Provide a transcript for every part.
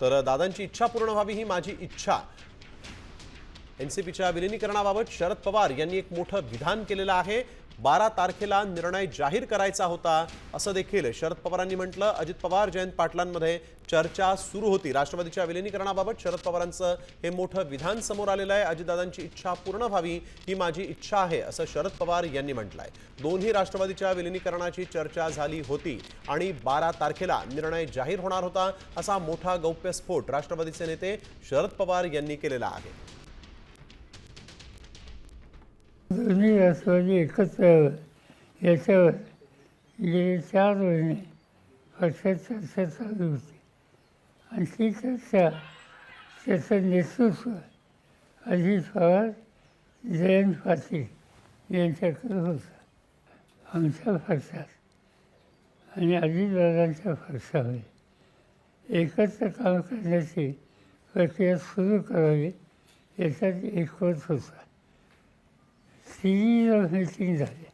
तर दादांची इच्छा पूर्ण व्हावी ही माझी इच्छा। एनसीपीच्या विलीनीकरणाबाबत शरद पवार यांनी एक मोठं विधान केलेलं आहे। 12 तारखेला निर्णय जाहीर करायचा होता असं देखील शरद पवारांनी म्हटलं। अजित पवार जयंत पाटलांमध्ये चर्चा सुरू होती। राष्ट्रवादीच्या विलीनीकरणाबाबत शरद पवारांचं हे मोठं विधान समोर आलेलं आहे। अजितदादांची इच्छा पूर्ण व्हावी ही माझी इच्छा आहे असं शरद पवार यांनी म्हटलंय। दोन्ही राष्ट्रवादीच्या विलीनीकरणाची चर्चा झाली होती आणि 12 तारखेला निर्णय जाहीर होणार होता असा मोठा गौप्यस्फोट राष्ट्रवादीचे नेते शरद पवार यांनी केलेला आहे। दोन्ही राष्ट्रवादी एकत्र याच्यावर गेले 4 महिने पक्षात चर्चा चालू होती आणि ती त्याचं नेतृत्व अजित पवार जयंत पाटील यांच्याकडे होतं। आमच्या पक्षात आणि अजितदादांच्या पक्षामध्ये एकत्र काम करण्याची प्रक्रिया सुरू करावी याच्यात एकमत होता। 3 मीटिंग झाली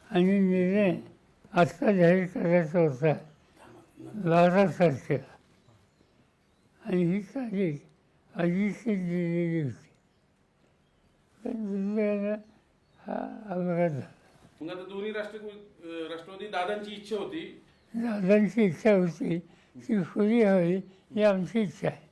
आणि निर्णय आत्ता जाहीर करायचा होता 12 तारखेला आणि ही तारीख अजितची दिलेली होती, पण दुर्दैवानं हा अपघात झाला। मग आता दोन्ही राष्ट्रवादी दादांची इच्छा होती ती पुरी व्हावी ही आमची इच्छा आहे।